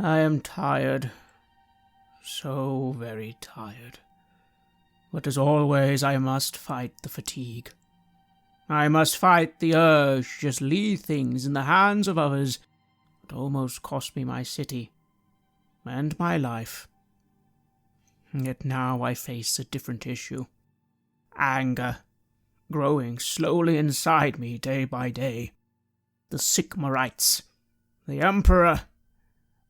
I am tired. So very tired. But as always, I must fight the fatigue. I must fight the urge to just leave things in the hands of others that almost cost me my city and my life. Yet now I face a different issue. Anger, growing slowly inside me day by day. The Sigmarites, the Emperor.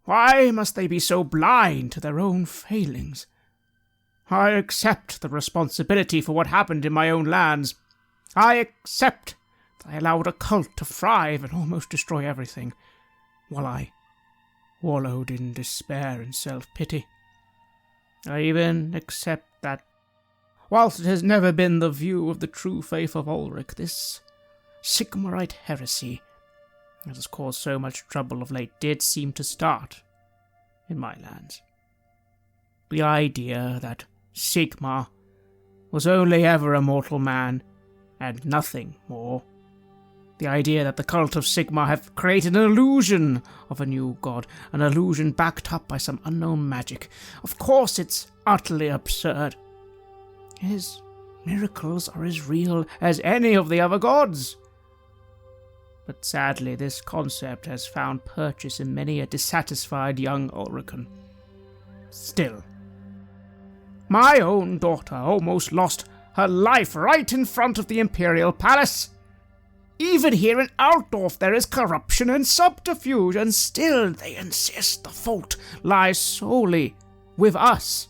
Why must they be so blind to their own failings? I accept the responsibility for what happened in my own lands. I accept that I allowed a cult to thrive and almost destroy everything, while I wallowed in despair and self-pity. I even accept that, whilst it has never been the view of the true faith of Ulrich, this Sigmarite heresy that has caused so much trouble of late did seem to start in my lands. The idea that Sigmar was only ever a mortal man and nothing more. The idea that the cult of Sigmar have created an illusion of a new god, an illusion backed up by some unknown magic. Of course it's utterly absurd. His miracles are as real as any of the other gods. But sadly, this concept has found purchase in many a dissatisfied young Ulrican. Still, my own daughter almost lost her life right in front of the Imperial Palace. Even here in Altdorf there is corruption and subterfuge, and still they insist the fault lies solely with us.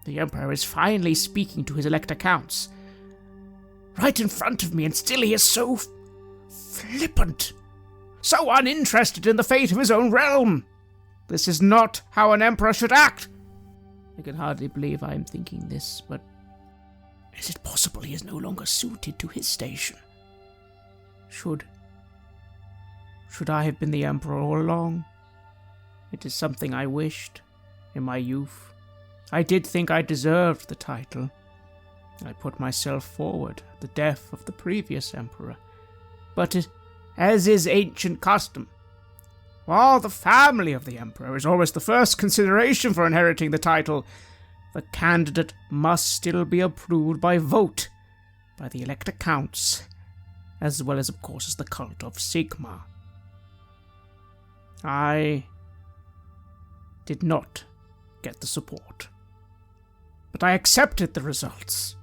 The Emperor is finally speaking to his elector counts, right in front of me, and still he is so flippant, so uninterested in the fate of his own realm. This is not how an emperor should act. I can hardly believe I am thinking this, but is it possible he is no longer suited to his station? Should I have been the emperor all along? It is something I wished in my youth. I did think I deserved the title. I put myself forward at the death of the previous emperor. But as is ancient custom, while the family of the emperor is always the first consideration for inheriting the title, the candidate must still be approved by vote by the elector counts, as well as, of course, as the cult of Sigmar. I did not get the support, but I accepted the results.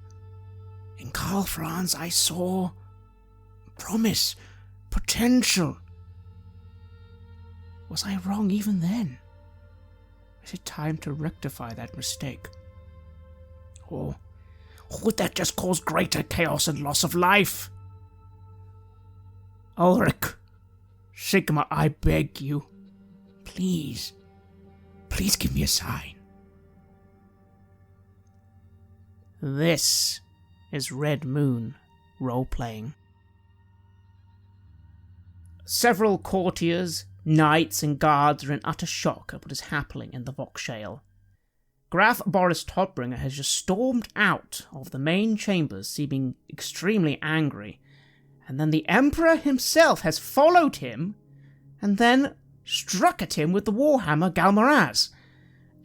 In Karl Franz I saw promise, potential. Was I wrong even then? Is it time to rectify that mistake? Or would that just cause greater chaos and loss of life? Ulrich, Sigmar, I beg you, please give me a sign. This is Red Moon role-playing. Several courtiers, knights, and guards are in utter shock at what is happening in the Voxshale. Graf Boris Todbringer has just stormed out of the main chambers, seeming extremely angry, and then the Emperor himself has followed him, and then struck at him with the Warhammer Galmaraz.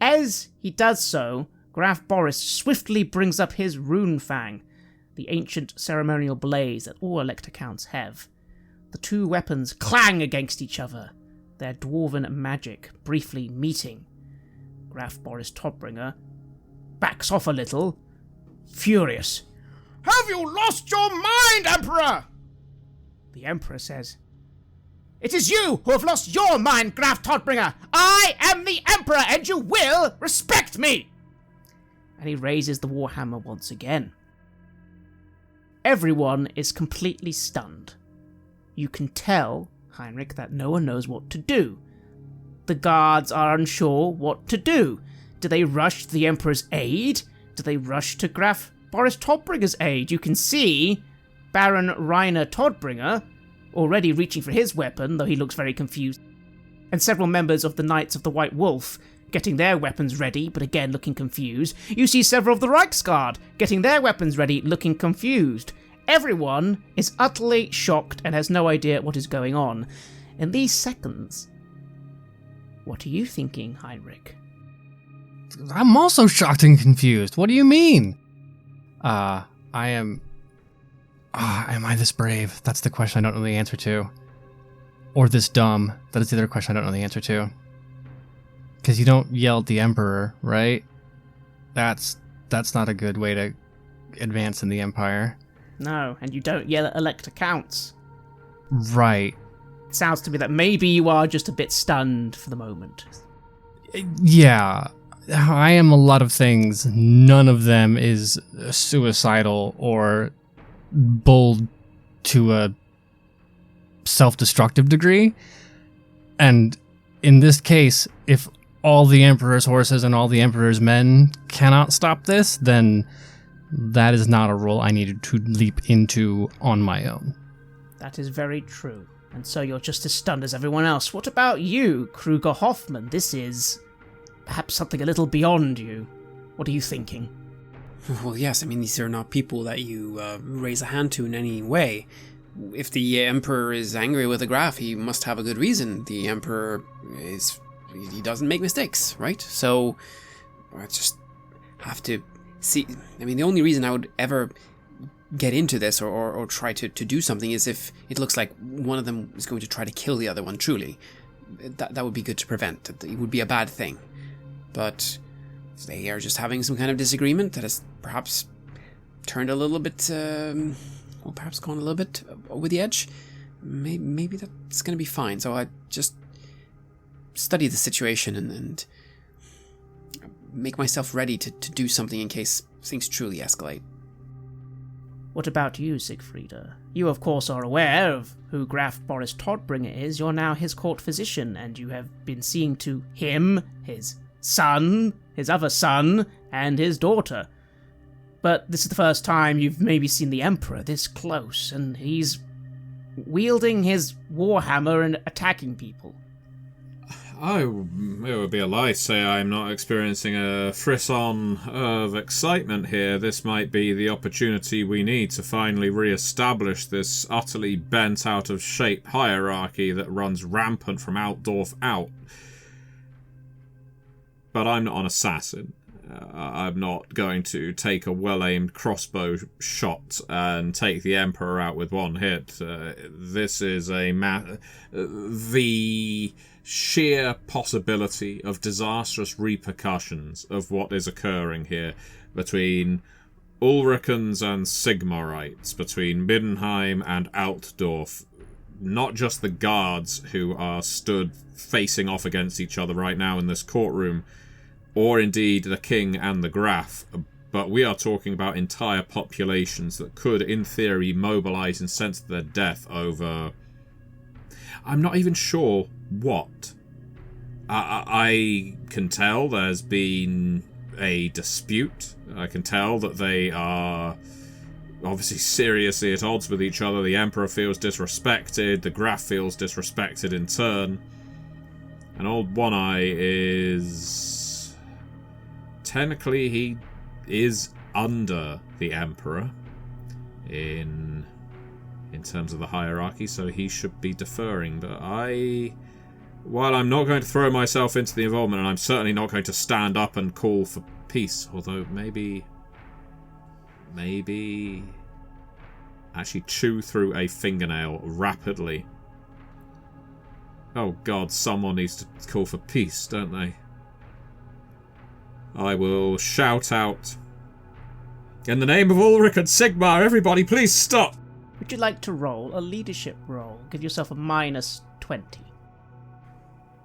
As he does so, Graf Boris swiftly brings up his Runefang, the ancient ceremonial blaze that all elector counts have. The two weapons clang against each other, their dwarven magic briefly meeting. Graf Boris Todbringer backs off a little, furious. "Have you lost your mind, Emperor?" The Emperor says, "It is you who have lost your mind, Graf Todbringer. I am the Emperor, and you will respect me." And he raises the Warhammer once again. Everyone is completely stunned. You can tell, Heinrich, that no one knows what to do. The guards are unsure what to do. Do they rush to the Emperor's aid? Do they rush to Graf Boris Todbringer's aid? You can see Baron Rainer Todbringer already reaching for his weapon, though he looks very confused, and several members of the Knights of the White Wolf getting their weapons ready, but again looking confused. You see several of the Reichsguard getting their weapons ready, looking confused. Everyone is utterly shocked and has no idea what is going on. In these seconds, What are you thinking, Heinrich? I'm also shocked and confused. What do you mean? Am I this brave? That's the question I don't know the answer to. Or this dumb? That is the other question I don't know the answer to. Because you don't yell at the Emperor, right? That's not a good way to advance in the Empire. No, and you don't yell at elector counts. Right. It sounds to me that maybe you are just a bit stunned for the moment. Yeah. I am a lot of things. None of them is suicidal or bold to a self-destructive degree. And in this case, if all the Emperor's horses and all the Emperor's men cannot stop this, then that is not a role I needed to leap into on my own. That is very true. And so you're just as stunned as everyone else. What about you, Kruger Hoffman? This is perhaps something a little beyond you. What are you thinking? Well, yes, I mean, these are not people that you raise a hand to in any way. If the Emperor is angry with the Graf, he must have a good reason. The Emperor he doesn't make mistakes, right? So, I just have to see. I mean, the only reason I would ever get into this or try to do something is if it looks like one of them is going to try to kill the other one, truly. That would be good to prevent. It would be a bad thing. But if they are just having some kind of disagreement that has perhaps turned a little bit, perhaps gone a little bit over the edge, maybe that's going to be fine. So I just study the situation and make myself ready to do something in case things truly escalate. What about you, Siegfrieda? You, of course, are aware of who Graf Boris Todbringer is. You're now his court physician, and you have been seeing to him, his son, his other son, and his daughter. But this is the first time you've maybe seen the Emperor this close, and he's wielding his Warhammer and attacking people. It would be a lie to say I'm not experiencing a frisson of excitement here. This might be the opportunity we need to finally re-establish this utterly bent out of shape hierarchy that runs rampant from Altdorf out. But I'm not an assassin. I'm not going to take a well-aimed crossbow shot and take the Emperor out with one hit. This is the sheer possibility of disastrous repercussions of what is occurring here between Ulricans and Sigmarites, between Middenheim and Altdorf. Not just the guards who are stood facing off against each other right now in this courtroom, or indeed the king and the Graf, but we are talking about entire populations that could, in theory, mobilize and sense their death over... I'm not even sure what. I can tell there's been a dispute. I can tell that they are obviously seriously at odds with each other. The Emperor feels disrespected. The Graf feels disrespected in turn. And old One Eye is... technically, he is under the Emperor in terms of the hierarchy, so he should be deferring. But while I'm not going to throw myself into the involvement, and I'm certainly not going to stand up and call for peace, although maybe actually chew through a fingernail rapidly. Oh God, someone needs to call for peace, don't they? I will shout out, in the name of Ulrich and Sigmar, everybody please stop! Would you like to roll a leadership roll? Give yourself a -20.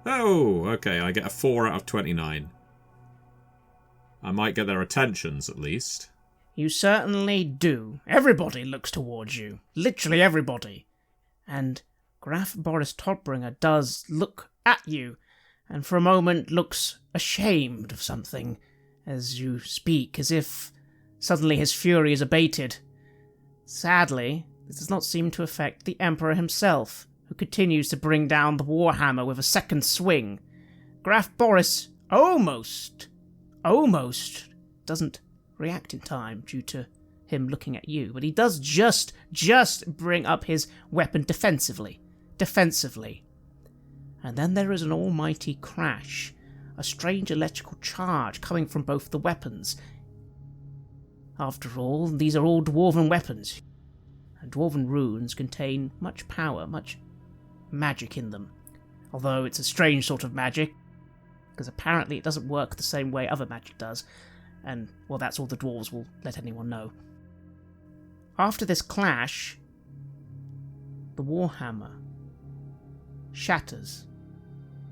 Oh, okay, I get a 4 out of 29. I might get their attentions, at least. You certainly do. Everybody looks towards you. Literally everybody. And Graf Boris Todbringer does look at you, and for a moment looks ashamed of something as you speak, as if suddenly his fury is abated. Sadly, this does not seem to affect the Emperor himself, who continues to bring down the Warhammer with a second swing. Graf Boris almost doesn't react in time due to him looking at you, but he does just bring up his weapon defensively. and then there is an almighty crash, a strange electrical charge coming from both the weapons. After all, these are all dwarven weapons, and dwarven runes contain much power, much magic in them. Although it's a strange sort of magic, because apparently it doesn't work the same way other magic does, and, well, that's all the dwarves will let anyone know. After this clash, the Warhammer shatters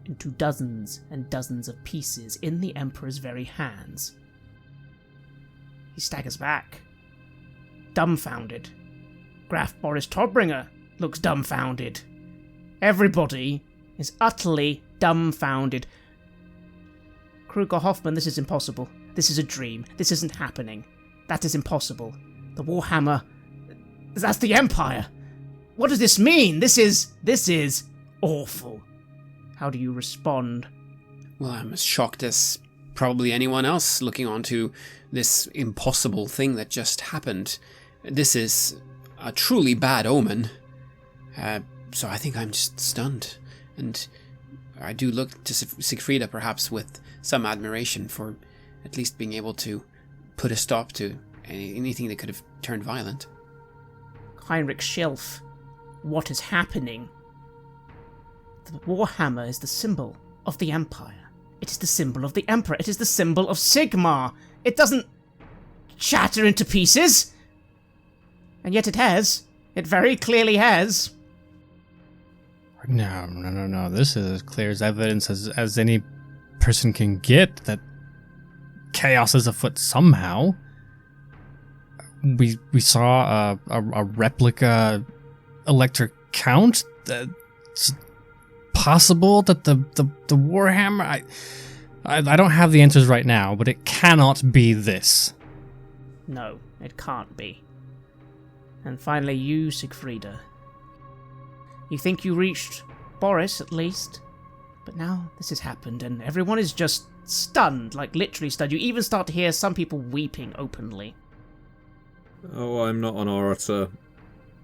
into dozens and dozens of pieces in the Emperor's very hands. He staggers back, dumbfounded. Graf Boris Todbringer looks dumbfounded. Everybody is utterly dumbfounded. Kruger Hoffman, this is impossible. This is a dream. This isn't happening. That is impossible. The Warhammer... That's the Empire! What does this mean? This is awful. How do you respond? Well, I'm as shocked as probably anyone else looking onto this impossible thing that just happened. This is a truly bad omen. So I think I'm just stunned. And I do look to Siegfrieda perhaps with some admiration for at least being able to put a stop to anything that could have turned violent. Heinrich Schilf, what is happening? The Warhammer is the symbol of the Empire. It is the symbol of the Emperor. It is the symbol of Sigmar. It doesn't shatter into pieces. And yet it has. It very clearly has. No. This is as clear as evidence as any person can get that chaos is afoot somehow. We saw a replica electric count. It's possible that the Warhammer... I don't have the answers right now, but it cannot be this. No, it can't be. And finally, you, Siegfrieda. You think you reached Boris, at least. But now this has happened, and everyone is just stunned, like literally stunned. You even start to hear some people weeping openly. Oh, I'm not an orator.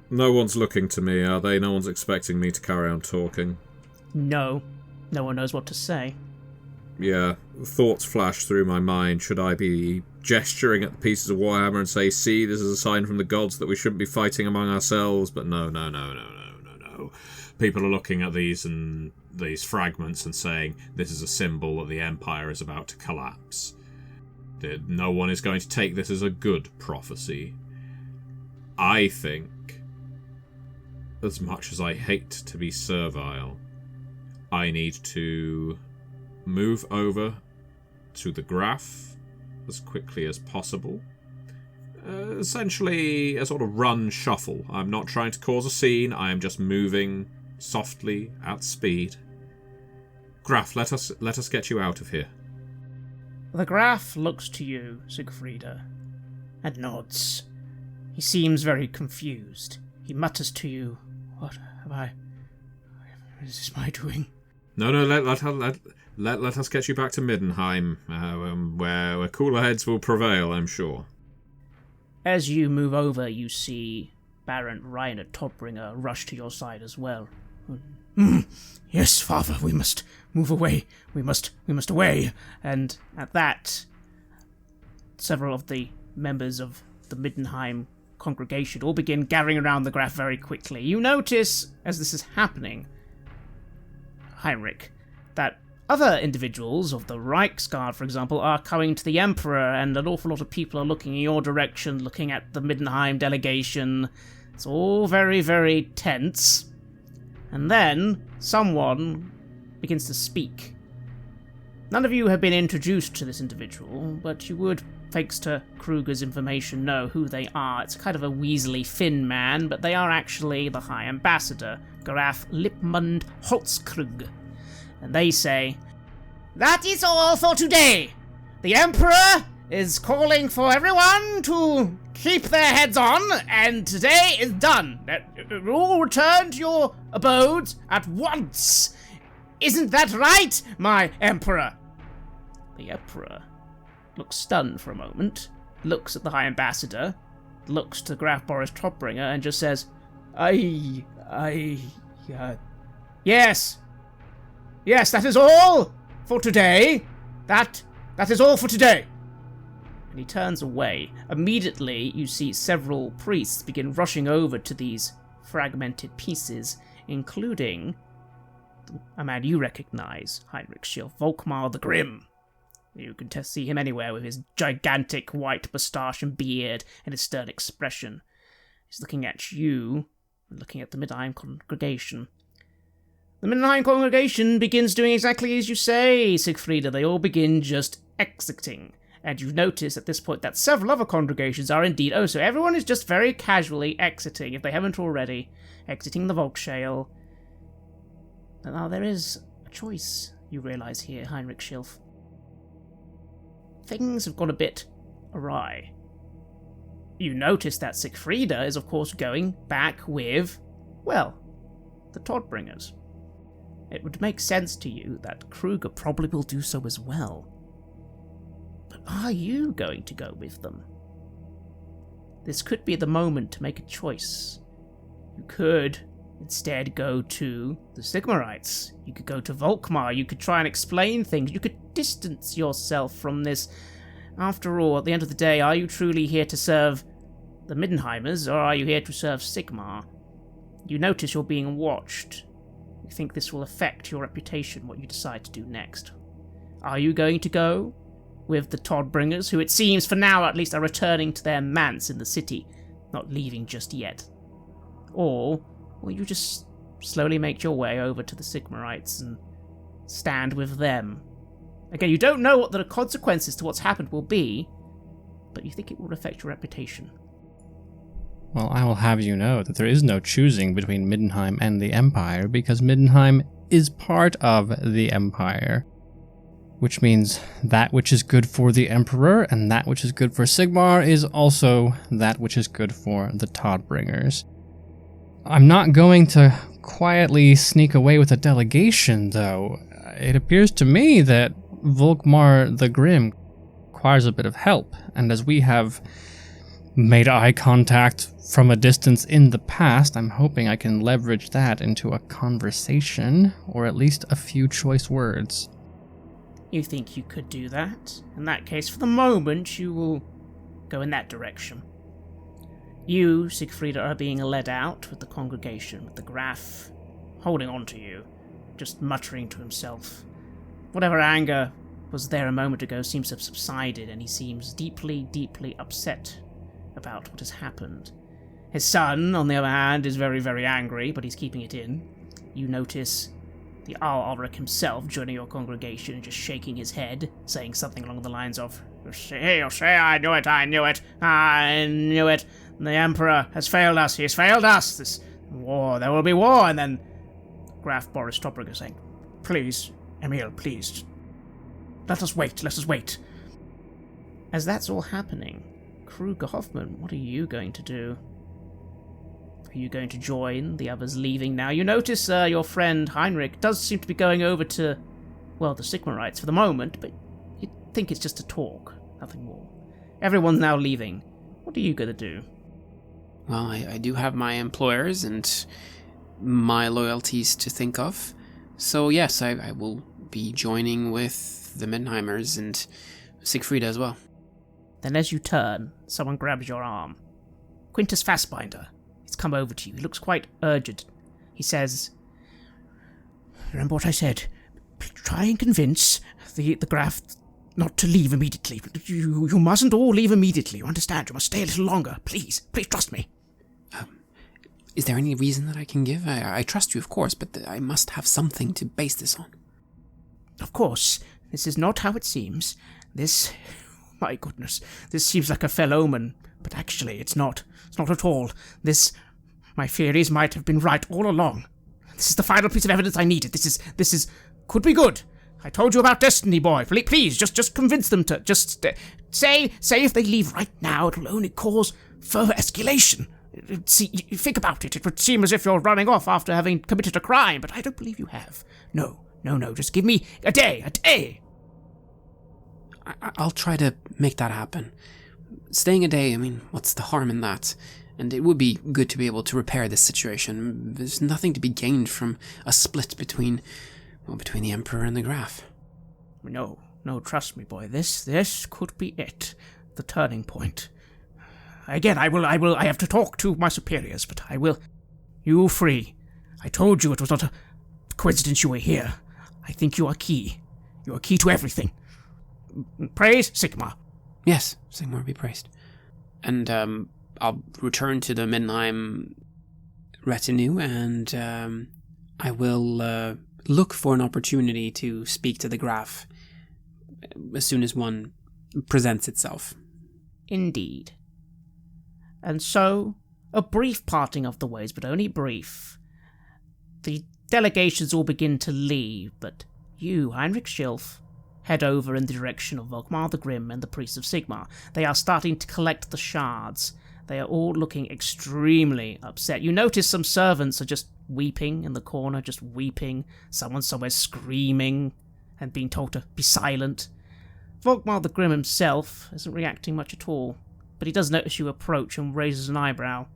No one's looking to me, are they? No one's expecting me to carry on talking. No. No one knows what to say. Yeah, thoughts flash through my mind. Should I be gesturing at the pieces of Warhammer and say, see, this is a sign from the gods that we shouldn't be fighting among ourselves? But no. People are looking at these fragments and saying, this is a symbol that the Empire is about to collapse. No one is going to take this as a good prophecy. I think, as much as I hate to be servile, I need to move over to the Graf as quickly as possible. Essentially a sort of run shuffle. I'm not trying to cause a scene, I am just moving softly at speed. Graf, let us get you out of here. The Graf looks to you, Siegfrieda, and nods. He seems very confused. He mutters to you, what is this my doing? No, let us get you back to Middenheim, where cooler heads will prevail, I'm sure. As you move over, you see Baron Reiner Todbringer rush to your side as well. Yes, father, we must move away. We must away. And at that, several of the members of the Middenheim congregation all begin gathering around the Graf very quickly. You notice, as this is happening, Heinrich, that other individuals of the Reichsguard, for example, are coming to the Emperor, and an awful lot of people are looking in your direction, looking at the Middenheim delegation. It's all very, very tense. And then someone begins to speak. None of you have been introduced to this individual, but you would, thanks to Kruger's information, know who they are. It's kind of a Weasley Finn man, but they are actually the High Ambassador, Graf Lippmund Holzkrug. And they say, "That is all for today. The Emperor is calling for everyone to keep their heads on, and today is done. You all return to your abodes at once. Isn't that right, my Emperor?" The Emperor looks stunned for a moment, looks at the High Ambassador, looks to Graf Boris Todbringer, and just says, Yes. Yes, that is all for today. That is all for today. And he turns away. Immediately, you see several priests begin rushing over to these fragmented pieces, including a man you recognize, Heinrich Schill, Volkmar the Grim. You can see him anywhere with his gigantic white moustache and beard and his stern expression. He's looking at you, looking at the Midheim congregation. The Midheim congregation begins doing exactly as you say, Siegfrieda. They all begin just exiting. And you notice at this point that several other congregations are indeed so everyone is just very casually exiting, if they haven't already, exiting the Volkshail. And now there is a choice, you realise here, Heinrich Schilf. Things have gone a bit awry. You notice that Siegfrieda is of course going back with, well, the Todbringers. It would make sense to you that Kruger probably will do so as well. But are you going to go with them? This could be the moment to make a choice. You could instead go to the Sigmarites. You could go to Volkmar. You could try and explain things. You could distance yourself from this. After all, at the end of the day, are you truly here to serve the Middenheimers, or are you here to serve Sigmar? You notice you're being watched. You think this will affect your reputation, what you decide to do next. Are you going to go with the Todbringers, who it seems for now at least are returning to their manse in the city, not leaving just yet? Or will you just slowly make your way over to the Sigmarites and stand with them? Again, you don't know what the consequences to what's happened will be, but you think it will affect your reputation. Well, I will have you know that there is no choosing between Middenheim and the Empire, because Middenheim is part of the Empire. Which means that which is good for the Emperor and that which is good for Sigmar is also that which is good for the Todbringers. I'm not going to quietly sneak away with a delegation, though. It appears to me that Volkmar the Grim requires a bit of help, and as we have made eye contact from a distance in the past, I'm hoping I can leverage that into a conversation, or at least a few choice words. You think you could do that? In that case, for the moment, you will go in that direction. You, Siegfrieda, are being led out with the congregation, with the Graf holding on to you, just muttering to himself. Whatever anger was there a moment ago seems to have subsided, and he seems deeply, deeply upset about what has happened. His son, on the other hand, is very, very angry, but he's keeping it in. You notice the Ulrich himself joining your congregation and just shaking his head, saying something along the lines of, You see, I knew it. The Emperor has failed us. He has failed us. This war, there will be war. And then Graf Boris Todbringer saying, Please, Emil, please. Let us wait. As that's all happening, Kruger Hoffman, what are you going to do? Are you going to join the others leaving now? You notice your friend Heinrich does seem to be going over to, well, the Sigmarites for the moment, but you think it's just a talk, nothing more. Everyone's now leaving. What are you going to do? Well, I do have my employers and my loyalties to think of. So yes, I will be joining with the Middenheimers and Siegfrieda as well. Then as you turn, someone grabs your arm. Quintus Fassbinder. He's come over to you. He looks quite urgent. He says, Remember what I said. Try and convince the Graf not to leave immediately. You mustn't all leave immediately, you understand? You must stay a little longer. Please trust me. Is there any reason that I can give? I trust you, of course, but I must have something to base this on. Of course. This is not how it seems. This... My goodness. This seems like a fell omen. But actually, it's not. It's not at all. My theories might have been right all along. This is the final piece of evidence I needed. This is... Could be good. I told you about Destiny Boy. Please, just convince them to... Just say if they leave right now, it'll only cause further escalation. See, think about it. It would seem as if you're running off after having committed a crime, but I don't believe you have. No. Just give me a day. I'll try to make that happen. Staying a day, what's the harm in that? And it would be good to be able to repair this situation. There's nothing to be gained from a split between, Well, between the Emperor and the Graf. No, trust me, boy. This could be it. The turning point. Again, I have to talk to my superiors, but I will. You free. I told you it was not a coincidence you were here. I think you are key. You are key to everything. Praise Sigmar. Yes, Sigmar be praised. And, I'll return to the Middenheim retinue, and, I will, look for an opportunity to speak to the Graf as soon as one presents itself. Indeed. And so, a brief parting of the ways, but only brief. The delegations all begin to leave, but you, Heinrich Schilf, head over in the direction of Volkmar the Grim and the Priest of Sigmar. They are starting to collect the shards. They are all looking extremely upset. You notice some servants are just weeping in the corner, just weeping. Someone somewhere screaming and being told to be silent. Volkmar the Grim himself isn't reacting much at all, but he does notice you approach and raises an eyebrow.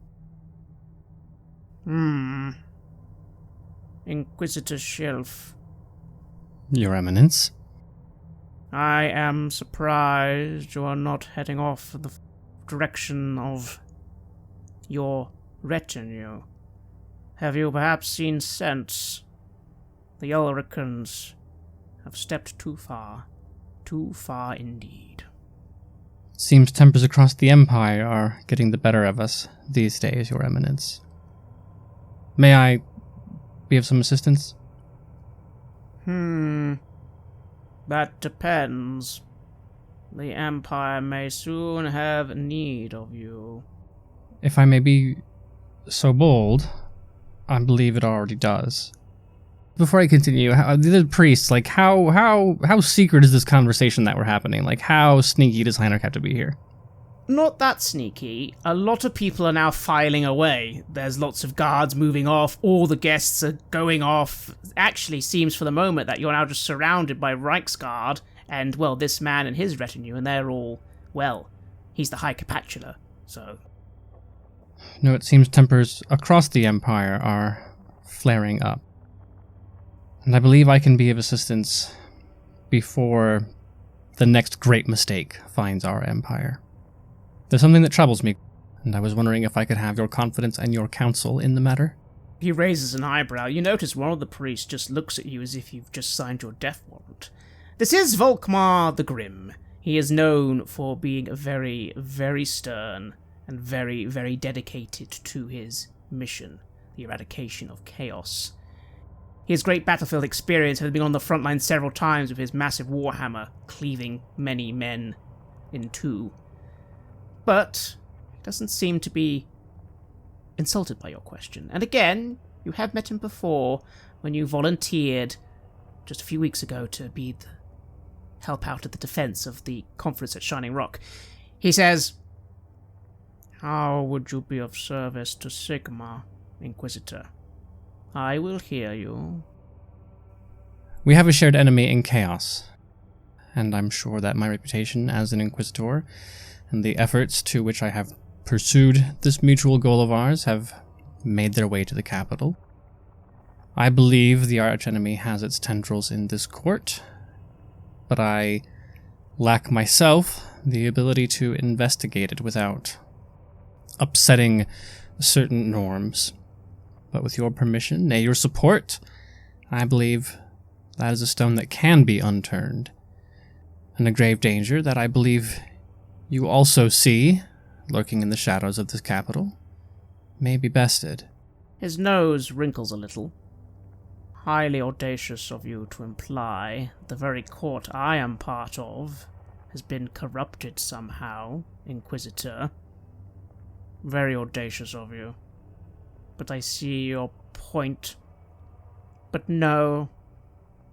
Inquisitor Schilf. Your Eminence? I am surprised you are not heading off in the direction of your retinue. Have you perhaps seen sense? The Ulricans have stepped too far indeed. Seems tempers across the Empire are getting the better of us these days, Your Eminence. May I be of some assistance? That depends. The Empire may soon have need of you. If I may be so bold, I believe it already does. Before I continue, the other priests, like, how secret is this conversation that we're happening? Like, how sneaky does Heinrich have to be here? Not that sneaky. A lot of people are now filing away. There's lots of guards moving off. All the guests are going off. Actually seems for the moment that you're now just surrounded by Reichsguard and, well, this man and his retinue, and they're all, well, he's the High Capitular, so... No, it seems tempers across the Empire are flaring up. And I believe I can be of assistance before the next great mistake finds our Empire. There's something that troubles me, and I was wondering if I could have your confidence and your counsel in the matter. He raises an eyebrow. You notice one of the priests just looks at you as if you've just signed your death warrant. This is Volkmar the Grim. He is known for being very, very stern and very, very dedicated to his mission, the eradication of chaos. He has great battlefield experience, having been on the front line several times with his massive warhammer, cleaving many men in two. But he doesn't seem to be insulted by your question. And again, you have met him before when you volunteered just a few weeks ago to help out at the defense of the conference at Shining Rock. He says, "How would you be of service to Sigmar, Inquisitor? I will hear you." We have a shared enemy in chaos, and I'm sure that my reputation as an Inquisitor and the efforts to which I have pursued this mutual goal of ours have made their way to the capital. I believe the archenemy has its tendrils in this court, but I lack myself the ability to investigate it without upsetting certain norms. But with your permission, nay, your support, I believe that is a stone that can be unturned, and a grave danger that I believe you also see, lurking in the shadows of this capital, may be bested. His nose wrinkles a little. Highly audacious of you to imply the very court I am part of has been corrupted somehow, Inquisitor. Very audacious of you. But I see your point. But no,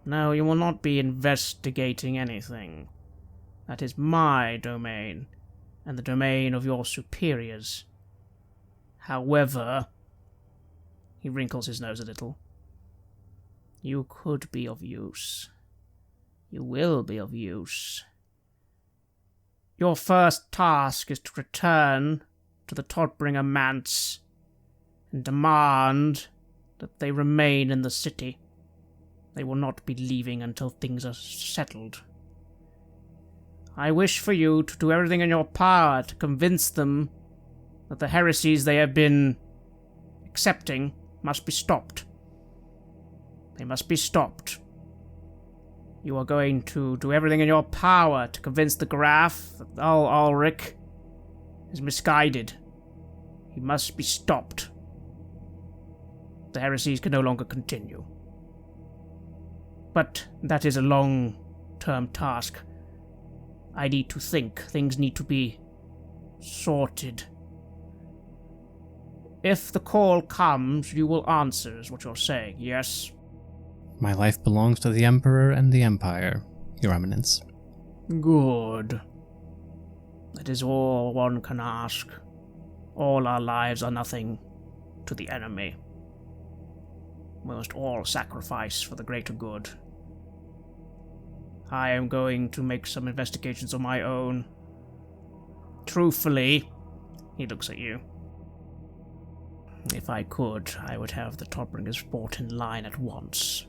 you will not be investigating anything. That is my domain, and the domain of your superiors. However, he wrinkles his nose a little, you could be of use. You will be of use. Your first task is to return to the Todbringer Manse and demand that they remain in the city. They will not be leaving until things are settled. I wish for you to do everything in your power to convince them that the heresies they have been accepting must be stopped. They must be stopped. You are going to do everything in your power to convince the Graf that Ulrich is misguided. He must be stopped. The heresies can no longer continue. But that is a long-term task. I need to think. Things need to be sorted. If the call comes, you will answer, is what you're saying, yes? My life belongs to the Emperor and the Empire, Your Eminence. Good. That is all one can ask. All our lives are nothing to the enemy. We must all sacrifice for the greater good. I am going to make some investigations of my own. Truthfully, he looks at you. If I could, I would have the Todbringers brought in line at once.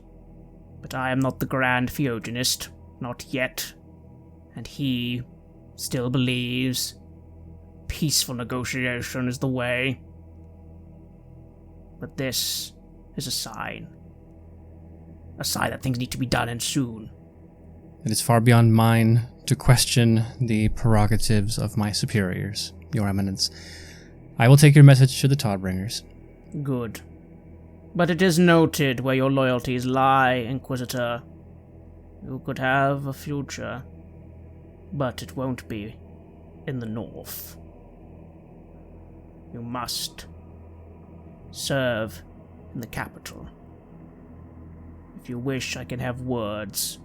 But I am not the Grand Theogenist, not yet. And he still believes peaceful negotiation is the way. But this is a sign that things need to be done, and soon. It is far beyond mine to question the prerogatives of my superiors, Your Eminence. I will take your message to the Todbringers. Good. But it is noted where your loyalties lie, Inquisitor. You could have a future, but it won't be in the north. You must serve in the capital. If you wish, I can have words.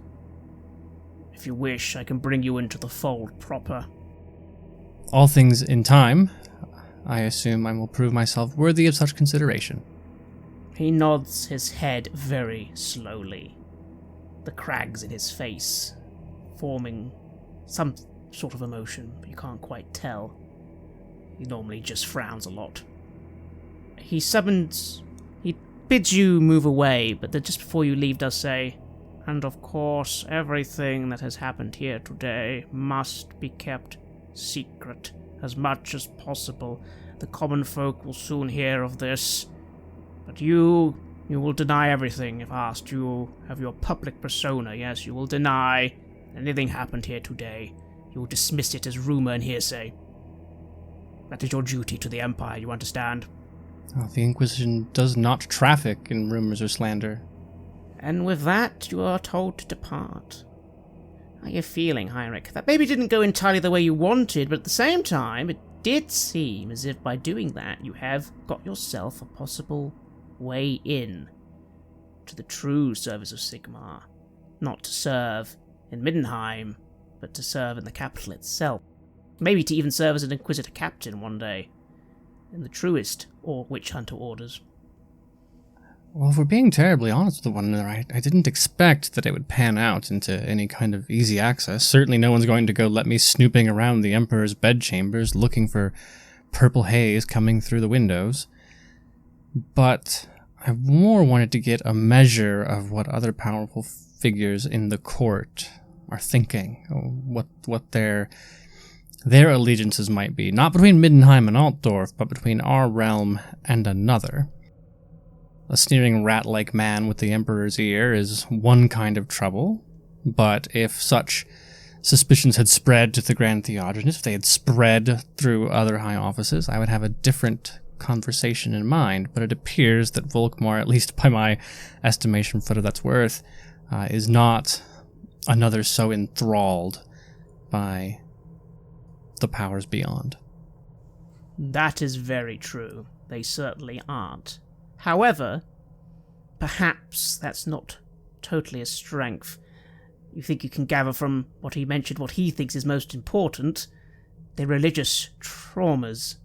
If you wish, I can bring you into the fold proper. All things in time. I assume I will prove myself worthy of such consideration. He nods his head very slowly, the crags in his face forming some sort of emotion, but you can't quite tell. He normally just frowns a lot. He bids you move away, but then just before you leave does say, and of course, everything that has happened here today must be kept secret as much as possible. The common folk will soon hear of this. But you will deny everything if asked. You have your public persona, yes, you will deny anything happened here today. You will dismiss it as rumor and hearsay. That is your duty to the Empire, you understand? The Inquisition does not traffic in rumors or slander. And with that, you are told to depart. How are you feeling, Heinrich? That maybe didn't go entirely the way you wanted, but at the same time, it did seem as if by doing that, you have got yourself a possible way in to the true service of Sigmar. Not to serve in Middenheim, but to serve in the capital itself. Maybe to even serve as an Inquisitor captain one day, in the truest or witch hunter orders. Well, if we're being terribly honest with one another, I didn't expect that it would pan out into any kind of easy access. Certainly no one's going to go let me snooping around the Emperor's bedchambers looking for purple haze coming through the windows. But I more wanted to get a measure of what other powerful figures in the court are thinking, what their allegiances might be. Not between Middenheim and Altdorf, but between our realm and another. A sneering rat-like man with the Emperor's ear is one kind of trouble, but if such suspicions had spread to the Grand Theogenist, if they had spread through other high offices, I would have a different conversation in mind, but it appears that Volkmar, at least by my estimation for what that's worth, is not another so enthralled by the powers beyond. That is very true. They certainly aren't. However, perhaps that's not totally a strength. You think you can gather from what he mentioned what he thinks is most important, the religious traumas.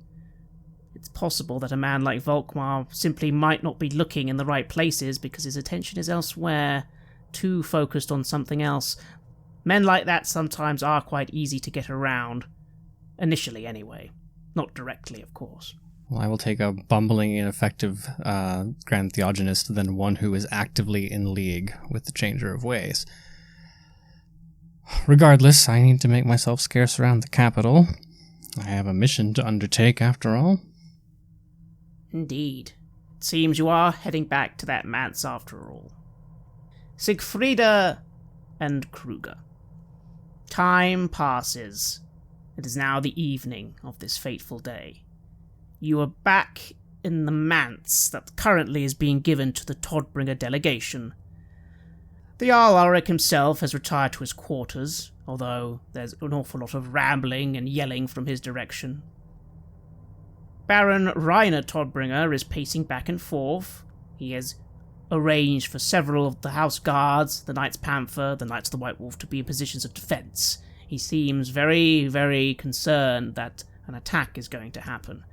It's possible that a man like Volkmar simply might not be looking in the right places because his attention is elsewhere, too focused on something else. Men like that sometimes are quite easy to get around. Initially, anyway. Not directly, of course. Well, I will take a bumbling, ineffective Grand Theogenist than one who is actively in league with the Changer of Ways. Regardless, I need to make myself scarce around the capital. I have a mission to undertake, after all. Indeed. It seems you are heading back to that manse after all. Siegfrieda and Kruger. Time passes. It is now the evening of this fateful day. You are back in the manse that currently is being given to the Todbringer delegation. The Jarl Ulrich himself has retired to his quarters, although there's an awful lot of rambling and yelling from his direction. Baron Rainer Todbringer is pacing back and forth. He has arranged for several of the House Guards, the Knights Panther, the Knights of the White Wolf to be in positions of defence. He seems very, very concerned that an attack is going to happen,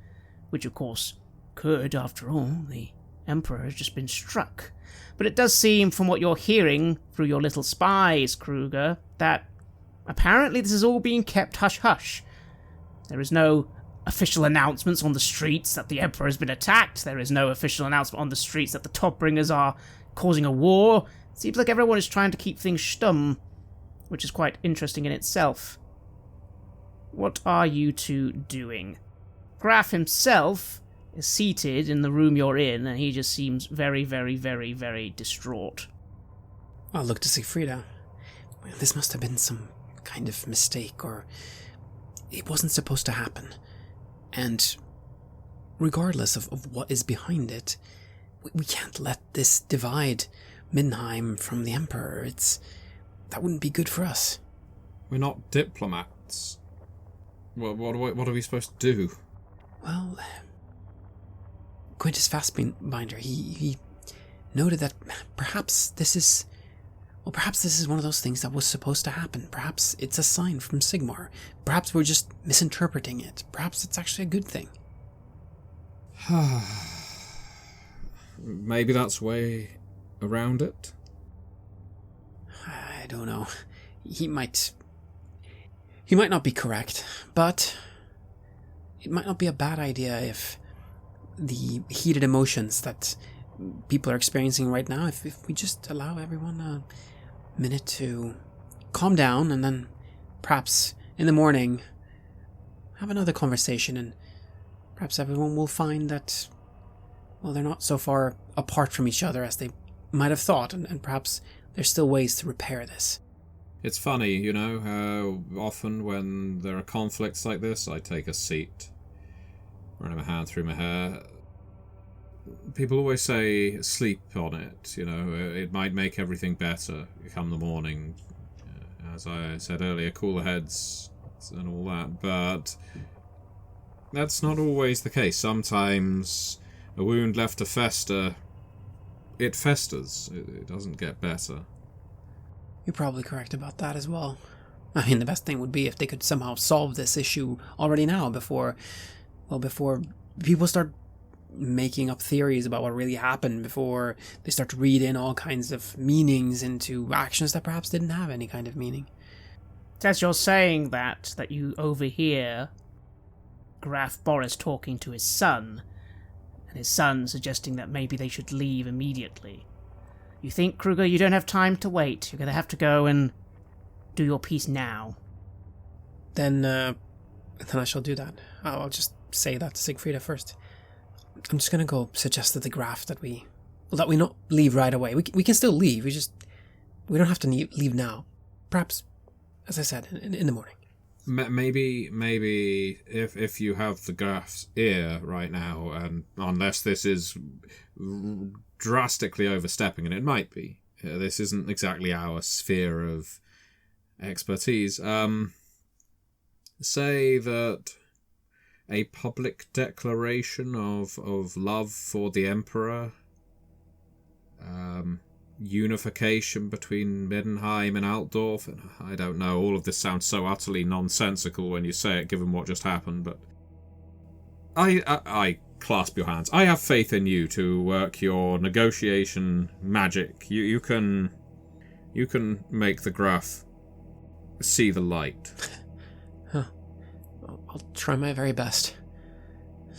which of course could, after all, the Emperor has just been struck. But it does seem, from what you're hearing through your little spies, Kruger, that apparently this is all being kept hush-hush. There is no official announcements on the streets that the Emperor has been attacked. There is no official announcement on the streets that the Todbringers are causing a war. It seems like everyone is trying to keep things stum, which is quite interesting in itself. What are you two doing? Graf himself is seated in the room you're in, and he just seems very, very, very, very distraught. I'll look to Siegfrieda. This must have been some kind of mistake, or it wasn't supposed to happen. And regardless of what is behind it, we can't let this divide Middenheim from the Emperor. That wouldn't be good for us. We're not diplomats. What are we supposed to do? Well, Quintus Fastbinder, he noted that perhaps this is one of those things that was supposed to happen. Perhaps it's a sign from Sigmar. Perhaps we're just misinterpreting it. Perhaps it's actually a good thing. Maybe that's way around it? I don't know. He might not be correct, but it might not be a bad idea if the heated emotions that people are experiencing right now, if we just allow everyone a minute to calm down, and then perhaps in the morning have another conversation, and perhaps everyone will find that, well, they're not so far apart from each other as they might have thought, and perhaps there's still ways to repair this. It's funny, you know, how often when there are conflicts like this, I take a seat, running my hand through my hair. People always say sleep on it, you know, it might make everything better come the morning. As I said earlier, cooler heads and all that, but that's not always the case. Sometimes a wound left to fester, it festers, it doesn't get better. You're probably correct about that as well. I mean, the best thing would be if they could somehow solve this issue already now, before people start making up theories about what really happened, before they start to read in all kinds of meanings into actions that perhaps didn't have any kind of meaning. As you're saying that you overhear Graf Boris talking to his son, and his son suggesting that maybe they should leave immediately. You think, Kruger, you don't have time to wait. You're going to have to go and do your piece now. Then I shall do that. I'll just say that to Siegfrieda first. I'm just going to go suggest to the Graf that we not leave right away. We can still leave. We don't have to leave now. Perhaps, as I said, in the morning. Maybe if you have the Graf's ear right now, and unless this is drastically overstepping, and it might be, this isn't exactly our sphere of expertise, say that a public declaration of love for the Emperor, unification between Middenheim and Altdorf, and I don't know, all of this sounds so utterly nonsensical when you say it, given what just happened, but I clasp your hands. I have faith in you to work your negotiation magic. You can make the Graf see the light. Huh. I'll try my very best.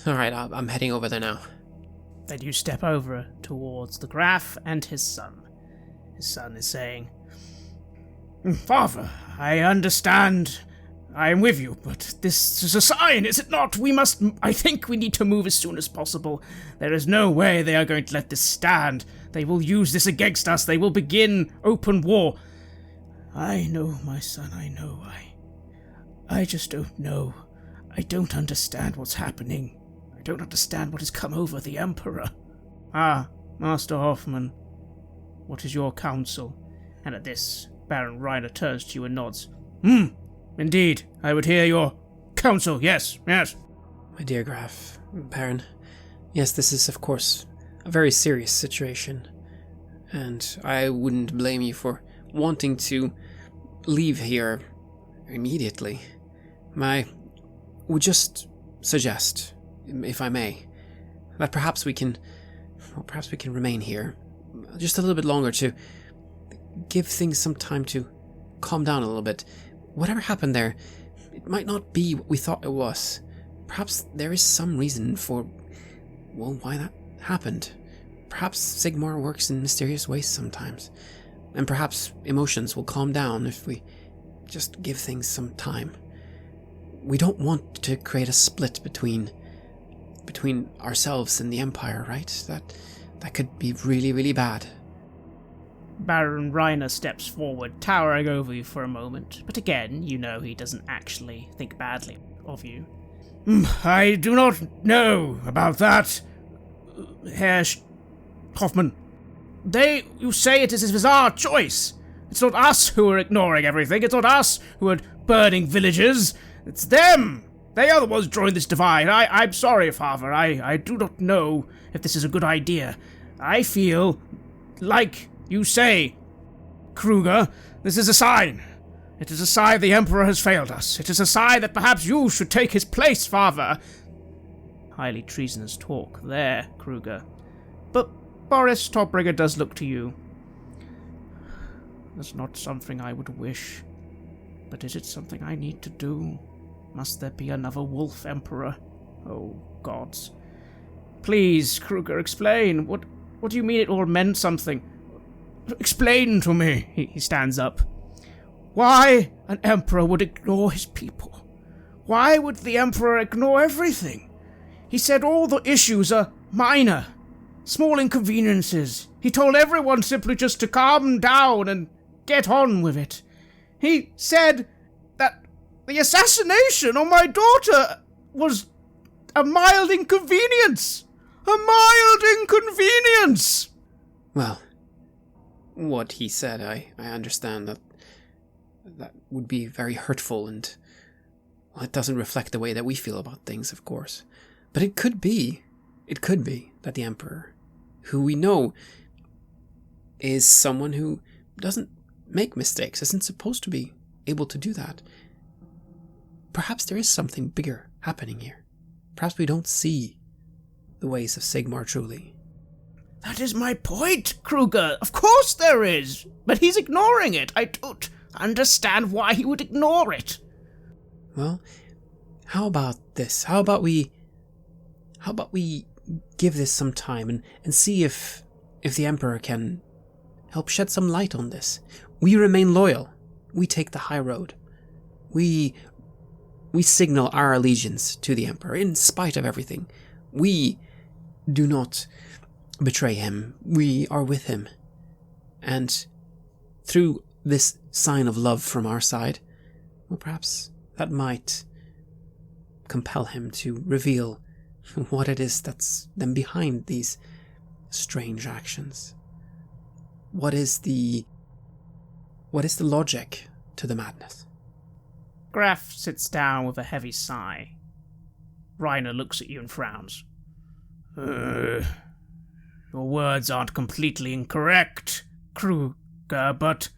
Alright, I'm heading over there now. Then you step over towards the Graf and his son. His son is saying, Father, I understand. I am with you, but this is a sign, is it not? I think we need to move as soon as possible. There is no way they are going to let this stand. They will use this against us. They will begin open war. I know, my son, I know. I just don't know. I don't understand what's happening. I don't understand what has come over the Emperor. Ah, Master Hoffman, what is your counsel? And at this, Baron Reiner turns to you and nods. Indeed, I would hear your counsel, yes. My dear Graf, Baron, yes, this is, of course, a very serious situation, and I wouldn't blame you for wanting to leave here immediately. I would just suggest, if I may, that perhaps we can remain here just a little bit longer to give things some time to calm down a little bit. Whatever happened there, it might not be what we thought it was. Perhaps there is some reason for, why that happened. Perhaps Sigmar works in mysterious ways sometimes, and perhaps emotions will calm down if we just give things some time. We don't want to create a split between ourselves and the Empire, right? That could be really, really bad. Baron Reiner steps forward, towering over you for a moment, but again, you know he doesn't actually think badly of you. I do not know about that, Herr Hoffman. You say it is our choice. It's not us who are ignoring everything. It's not us who are burning villages. It's them. They are the ones drawing this divide. I'm sorry, Father. I do not know if this is a good idea. I feel like you say, Kruger, this is a sign. It is a sign the Emperor has failed us. It is a sign that perhaps you should take his place, Father. Highly treasonous talk there, Kruger. But Boris Topbringer does look to you. That's not something I would wish. But is it something I need to do? Must there be another Wolf Emperor? Oh, gods. Please, Kruger, explain. What do you mean it all meant something? Explain to me. He stands up. Why an emperor would ignore his people? Why would the Emperor ignore everything? He said all the issues are minor, small inconveniences. He told everyone simply just to calm down and get on with it. He said that the assassination on my daughter was a mild inconvenience. A mild inconvenience! Well, what he said, I understand that would be very hurtful, and it doesn't reflect the way that we feel about things, of course. But it could be that the Emperor, who we know is someone who doesn't make mistakes, isn't supposed to be able to do that. Perhaps there is something bigger happening here. Perhaps we don't see the ways of Sigmar truly. That is my point, Kruger. Of course there is. But he's ignoring it. I don't understand why he would ignore it. Well, how about this? How about we give this some time and see if the Emperor can help shed some light on this. We remain loyal. We take the high road. We signal our allegiance to the Emperor in spite of everything. We do not betray him. We are with him. And through this sign of love from our side, well, perhaps that might compel him to reveal what it is that's then behind these strange actions. What is the logic to the madness? Graf sits down with a heavy sigh. Reiner looks at you and frowns. Your words aren't completely incorrect, Kruger, but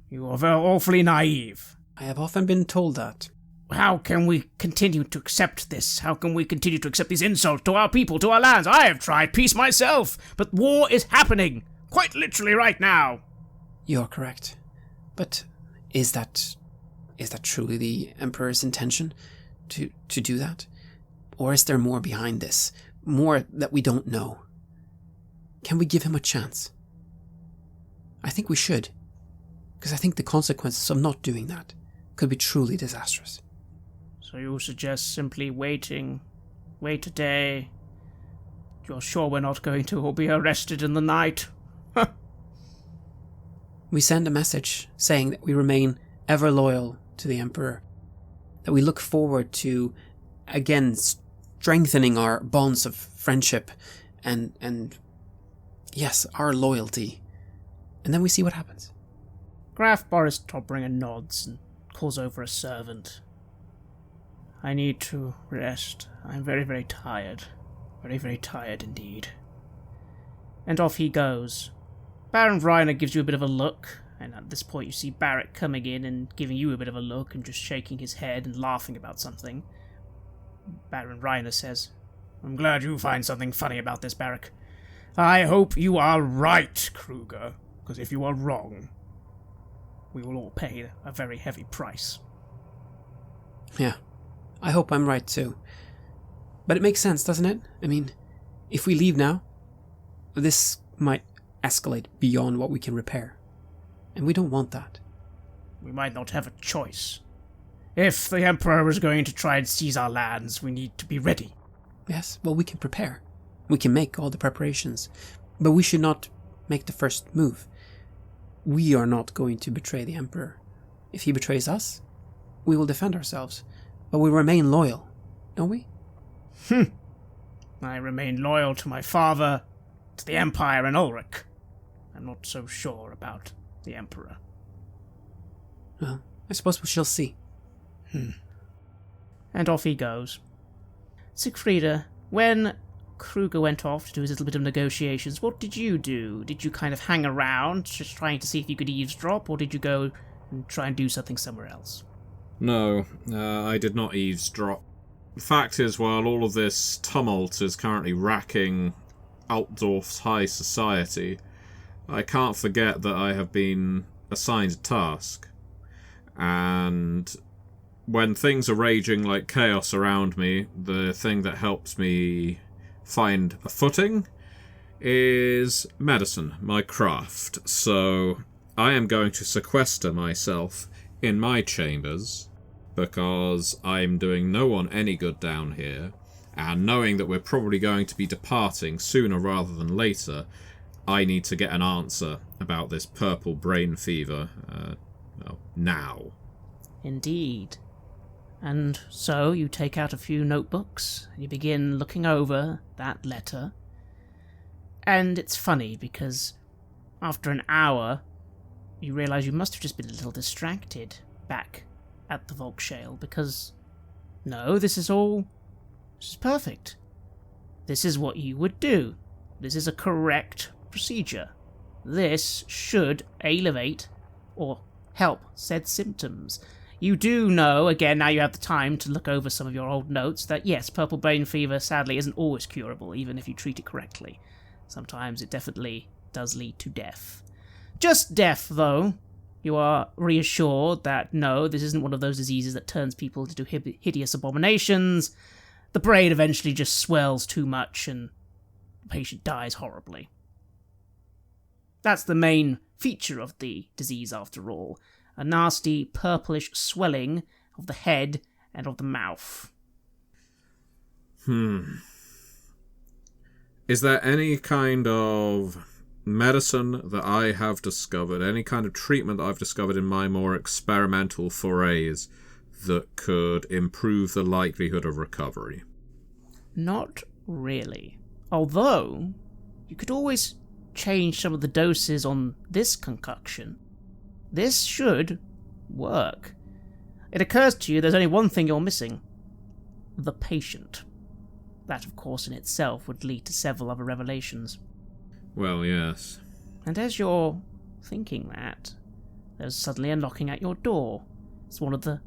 you are very awfully naive. I have often been told that. How can we continue to accept this? How can we continue to accept these insults to our people, to our lands? I have tried peace myself, but war is happening, quite literally right now. You're correct. But is that truly the Emperor's intention to do that? Or is there more behind this? More that we don't know? Can we give him a chance? I think we should. Because I think the consequences of not doing that could be truly disastrous. So you suggest simply wait a day? You're sure we're not going to all be arrested in the night? We send a message saying that we remain ever loyal to the Emperor, that we look forward to, again, strengthening our bonds of friendship and yes, our loyalty. And then we see what happens. Graf Boris Tobringer nods and calls over a servant. I need to rest. I'm very, very tired. Very, very tired indeed. And off he goes. Baron Reiner gives you a bit of a look, and at this point you see Barrett coming in and giving you a bit of a look and just shaking his head and laughing about something. Baron Reiner says, I'm glad you find something funny about this, Barrack. I hope you are right, Kruger, because if you are wrong, we will all pay a very heavy price. Yeah, I hope I'm right too. But it makes sense, doesn't it? I mean, if we leave now, this might escalate beyond what we can repair. And we don't want that. We might not have a choice. If the Emperor is going to try and seize our lands, we need to be ready. Yes, well, we can prepare. We can make all the preparations. But we should not make the first move. We are not going to betray the Emperor. If he betrays us, we will defend ourselves. But we remain loyal, don't we? I remain loyal to my father, to the Empire, and Ulrich. I'm not so sure about the Emperor. Well, I suppose we shall see. And off he goes. Siegfrieda, when Kruger went off to do his little bit of negotiations, what did you do? Did you kind of hang around, just trying to see if you could eavesdrop, or did you go and try and do something somewhere else? No, I did not eavesdrop. The fact is, while all of this tumult is currently racking Altdorf's high society, I can't forget that I have been assigned a task. And when things are raging like chaos around me, the thing that helps me find a footing is medicine, my craft. So I am going to sequester myself in my chambers, because I'm doing no one any good down here, and knowing that we're probably going to be departing sooner rather than later, I need to get an answer about this purple brain fever, now. Indeed. And so you take out a few notebooks, and you begin looking over that letter. And it's funny, because after an hour, you realise you must have just been a little distracted back at the Volkshale, because no, this is perfect. This is what you would do. This is a correct procedure. This should alleviate or help said symptoms. You do know, again, now you have the time to look over some of your old notes, that yes, purple brain fever sadly isn't always curable, even if you treat it correctly. Sometimes it definitely does lead to death. Just death, though. You are reassured that no, this isn't one of those diseases that turns people into hideous abominations. The brain eventually just swells too much and the patient dies horribly. That's the main feature of the disease, after all. A nasty purplish swelling of the head and of the mouth. Is there any kind of medicine that I have discovered, any kind of treatment that I've discovered in my more experimental forays that could improve the likelihood of recovery? Not really. Although, you could always change some of the doses on this concoction. This should work. It occurs to you there's only one thing you're missing. The patient. That, of course, in itself would lead to several other revelations. Well, yes. And as you're thinking that, there's suddenly a knocking at your door. It's one of the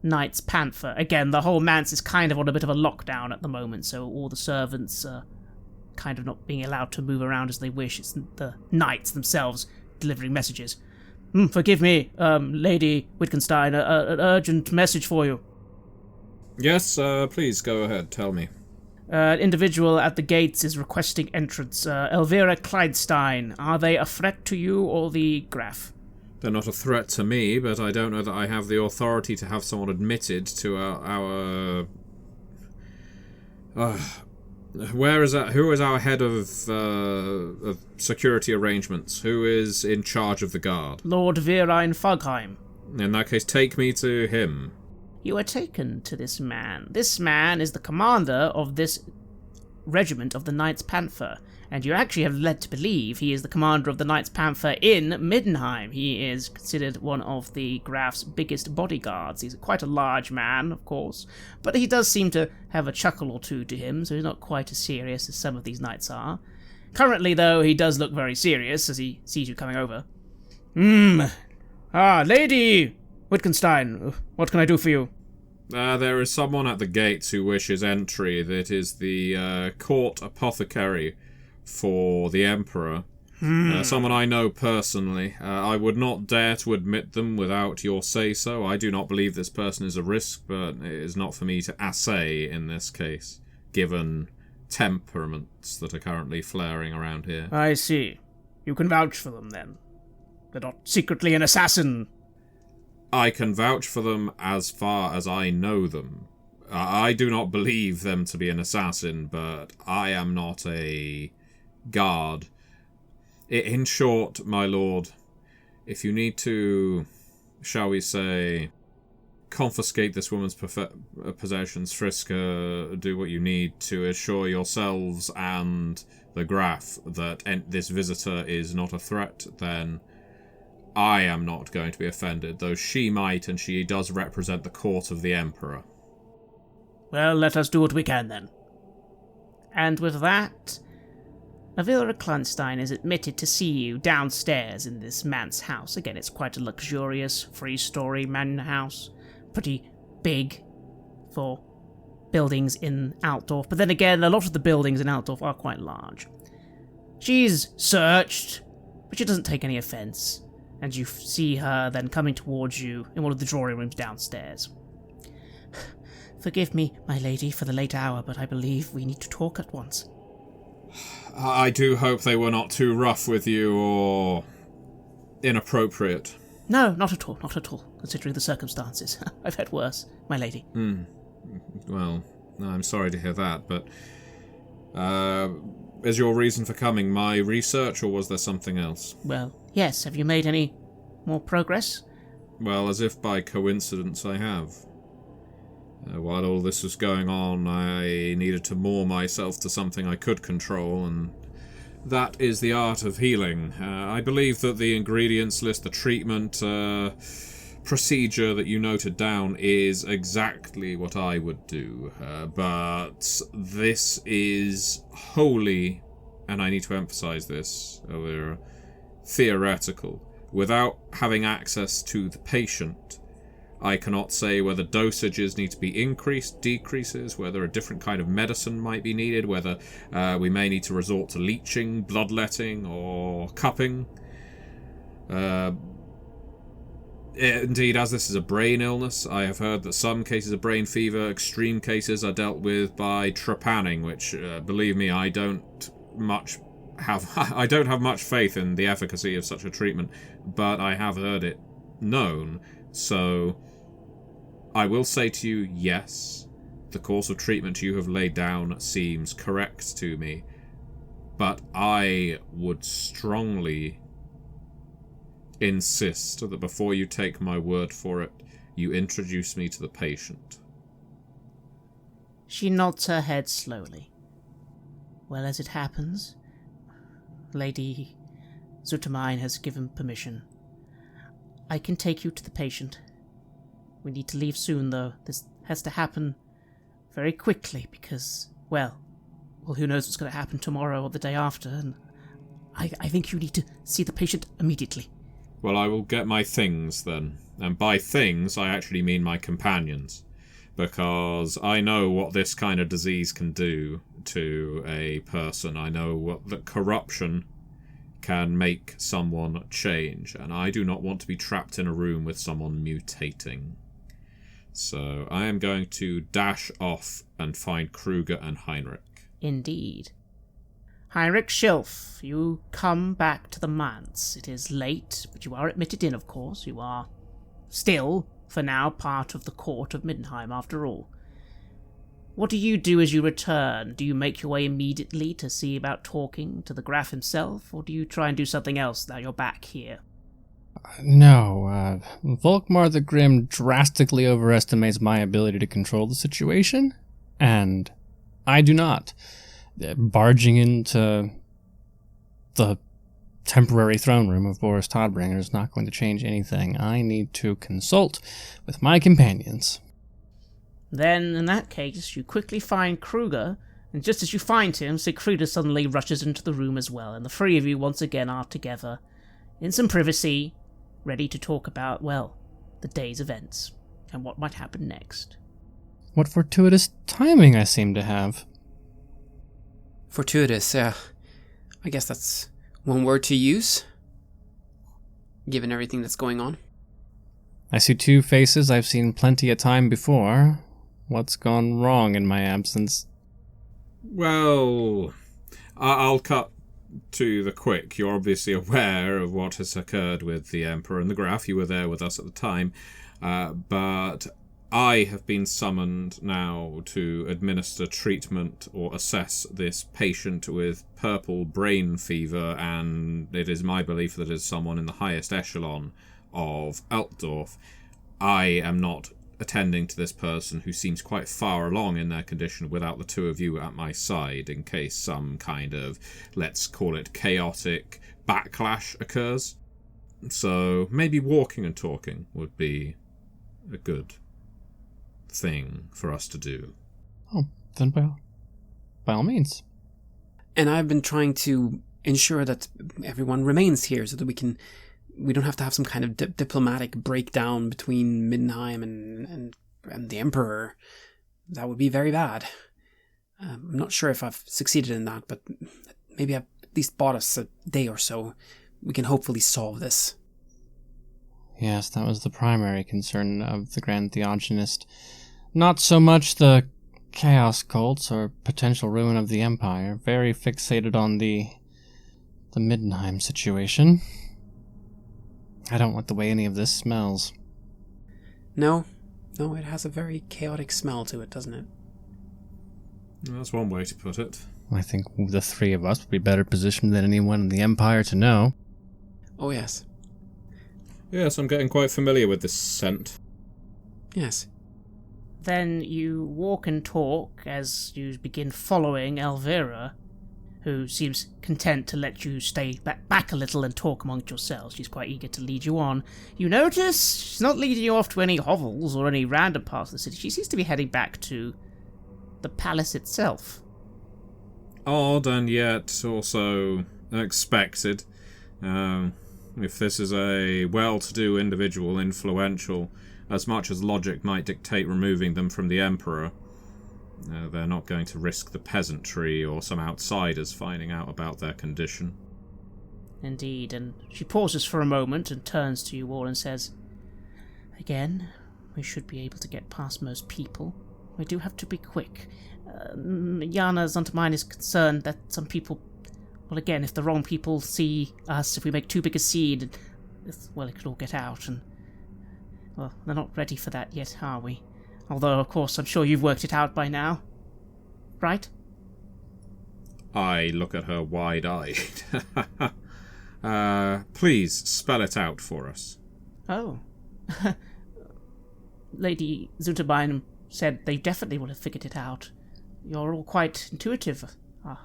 Knights Panther. Again, the whole manse is kind of on a bit of a lockdown at the moment, so all the servants are kind of not being allowed to move around as they wish. It's the knights themselves delivering messages. Forgive me, Lady Wittgenstein, an urgent message for you. Yes, please go ahead, tell me. An individual at the gates is requesting entrance. Elvira Kleinstein. Are they a threat to you or the Graf? They're not a threat to me, but I don't know that I have the authority to have someone admitted to our where is that? Who is our head of security arrangements? Who is in charge of the guard? Lord Verein Fogheim. In that case, take me to him. You are taken to this man. This man is the commander of this regiment of the Knights Panther, and you actually have led to believe he is the commander of the Knights Panther in Middenheim. He is considered one of the Graf's biggest bodyguards. He's quite a large man, of course, but he does seem to have a chuckle or two to him, so he's not quite as serious as some of these knights are. Currently, though, he does look very serious as he sees you coming over. Lady Wittgenstein, what can I do for you? There is someone at the gates who wishes entry. That is the court apothecary for the Emperor. Someone I know personally. I would not dare to admit them without your say-so. I do not believe this person is a risk, but it is not for me to assay in this case, given temperaments that are currently flaring around here. I see. You can vouch for them, then. They're not secretly an assassin. I can vouch for them as far as I know them. I do not believe them to be an assassin, but I am not a guard. In short, my lord, if you need to, shall we say, confiscate this woman's possessions, frisk her, do what you need to assure yourselves and the Graf that this visitor is not a threat, then I am not going to be offended, though she might, and she does represent the court of the Emperor. Well, let us do what we can, then. And with that, Elvira Kleinstein is admitted to see you downstairs in this man's house. Again, it's quite a luxurious, three-story manor house. Pretty big for buildings in Altdorf, but then again, a lot of the buildings in Altdorf are quite large. She's searched, but she doesn't take any offense. And you see her then coming towards you in one of the drawing rooms downstairs. Forgive me, my lady, for the late hour, but I believe we need to talk at once. I do hope they were not too rough with you or inappropriate. No, not at all, considering the circumstances. I've had worse, my lady. Well, I'm sorry to hear that, but is your reason for coming my research, or was there something else? Well, yes. Have you made any more progress? Well, as if by coincidence I have. While all this was going on, I needed to moor myself to something I could control, and that is the art of healing. I believe that the ingredients list, the treatment procedure that you noted down is exactly what I would do. But this is wholly, and I need to emphasize this, theoretical. Without having access to the patient, I cannot say whether dosages need to be increased, decreases, whether a different kind of medicine might be needed, whether we may need to resort to leeching, bloodletting, or cupping. Indeed, as this is a brain illness, I have heard that some cases of brain fever, extreme cases, are dealt with by trepanning, which, believe me, I don't have much faith in the efficacy of such a treatment, but I have heard it known. So I will say to you, yes, the course of treatment you have laid down seems correct to me, but I would strongly insist that before you take my word for it, you introduce me to the patient. She nods her head slowly. Well, as it happens, Lady Zutermine has given permission. I can take you to the patient. We need to leave soon, though. This has to happen very quickly because, well, who knows what's going to happen tomorrow or the day after, and I think you need to see the patient immediately. Well, I will get my things, then. And by things, I actually mean my companions. Because I know what this kind of disease can do to a person. I know what the corruption can make someone change. And I do not want to be trapped in a room with someone mutating. So I am going to dash off and find Kruger and Heinrich. Indeed. Heinrich Schilf, you come back to the manse. It is late, but you are admitted in, of course. You are still, for now, part of the court of Middenheim, after all. What do you do as you return? Do you make your way immediately to see about talking to the Graf himself, or do you try and do something else now you're back here? No, Volkmar the Grim drastically overestimates my ability to control the situation, and I do not. Barging into the temporary throne room of Boris Todbringer is not going to change anything. I need to consult with my companions. Then, in that case, you quickly find Kruger, and just as you find him, Sigfrida suddenly rushes into the room as well, and the three of you once again are together, in some privacy, ready to talk about, well, the day's events, and what might happen next. What fortuitous timing I seem to have. Fortuitous, yeah. I guess that's one word to use, given everything that's going on. I see two faces I've seen plenty of time before. What's gone wrong in my absence? Well, I'll cut to the quick. You're obviously aware of what has occurred with the Emperor and the Graf. You were there with us at the time. But I have been summoned now to administer treatment or assess this patient with purple brain fever, and it is my belief that it is someone in the highest echelon of Altdorf. I am not attending to this person who seems quite far along in their condition without the two of you at my side in case some kind of, let's call it, chaotic backlash occurs. So maybe walking and talking would be a good thing for us to do. Oh, then by all means. And I've been trying to ensure that everyone remains here so that we don't have to have some kind of diplomatic breakdown between Middenheim and the Emperor. That would be very bad. I'm not sure if I've succeeded in that, but maybe I've at least bought us a day or so. We can hopefully solve this. Yes, that was the primary concern of the Grand Theogonist. Not so much the chaos cults or potential ruin of the Empire. Very fixated on the Middenheim situation. I don't like the way any of this smells. No, it has a very chaotic smell to it, doesn't it? That's one way to put it. I think the three of us would be better positioned than anyone in the Empire to know. Oh, yes. Yes, I'm getting quite familiar with this scent. Yes. Then you walk and talk as you begin following Elvira, who seems content to let you stay back a little and talk amongst yourselves. She's quite eager to lead you on. You notice she's not leading you off to any hovels or any random parts of the city. She seems to be heading back to the palace itself. Odd and yet also expected. If this is a well-to-do individual, influential, as much as logic might dictate removing them from the Emperor, they're not going to risk the peasantry or some outsiders finding out about their condition. Indeed, and she pauses for a moment and turns to you all and says, "Again, we should be able to get past most people. We do have to be quick. Jana Zontermine is concerned that some people... Well, again, if the wrong people see us, if we make too big a scene, well, it could all get out, and... Well, they're not ready for that yet, are we? Although, of course, I'm sure you've worked it out by now. Right? I look at her wide-eyed. Please, spell it out for us. Oh. Lady Zunterbein said they definitely would have figured it out. You're all quite intuitive.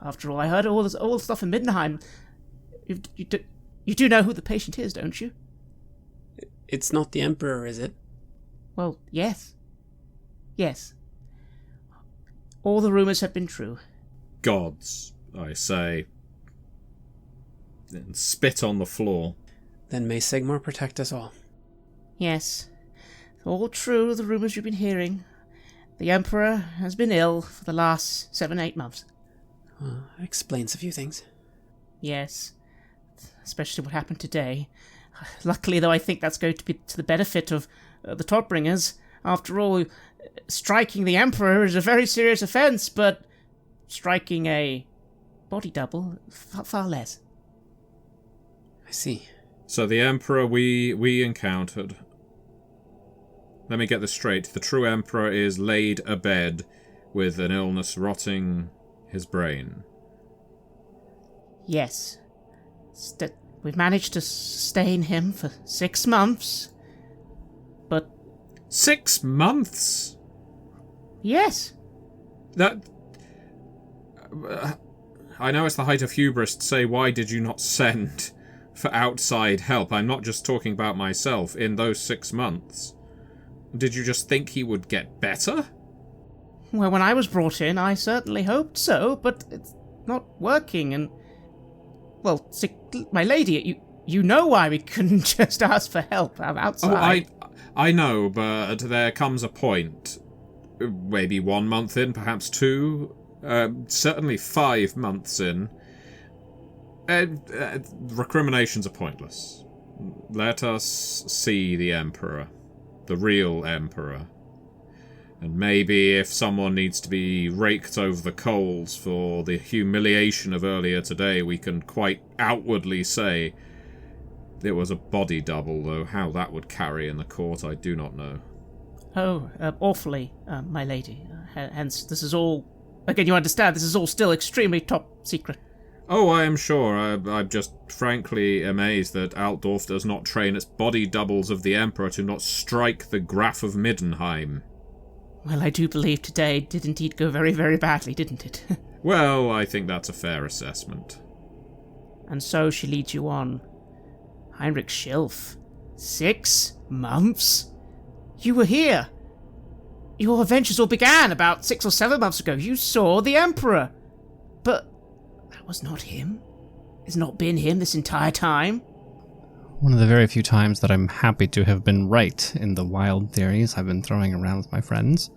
After all, I heard all the stuff in Middenheim. You do know who the patient is, don't you? It's not the Emperor, is it? Well, yes. Yes. All the rumours have been true. Gods, I say, and spit on the floor. Then may Sigmar protect us all. Yes. All true, the rumours you've been hearing. The Emperor has been ill for the last 7-8 months. Explains a few things. Yes. Especially what happened today. Luckily, though, I think that's going to be to the benefit of the Todbringers. After all, striking the Emperor is a very serious offense, but striking a body double, far less. I see. So the Emperor we encountered... Let me get this straight. The true Emperor is laid abed with an illness rotting his brain. Yes. We've managed to sustain him for 6 months, but... 6 months? Yes. That... I know it's the height of hubris to say, why did you not send for outside help? I'm not just talking about myself. In those 6 months, did you just think he would get better? Well, when I was brought in, I certainly hoped so, but it's not working, and... Well, my lady, you know why we couldn't just ask for help outside. Oh, I know, but there comes a point, maybe 1 month in, perhaps 2, certainly 5 months in. Recriminations are pointless. Let us see the Emperor, the real Emperor. And maybe if someone needs to be raked over the coals for the humiliation of earlier today, we can quite outwardly say it was a body double, though how that would carry in the court, I do not know. Oh, awfully, my lady. Hence, this is all... Again, you understand, this is all still extremely top secret. Oh, I am sure. I'm just frankly amazed that Altdorf does not train its body doubles of the Emperor to not strike the Graf of Middenheim. Well, I do believe today did indeed go very, very badly, didn't it? Well, I think that's a fair assessment. And so she leads you on. Heinrich Schilf. 6 months? You were here. Your adventures all began about 6 or 7 months ago. You saw the Emperor. But that was not him. It's not been him this entire time. One of the very few times that I'm happy to have been right in the wild theories I've been throwing around with my friends.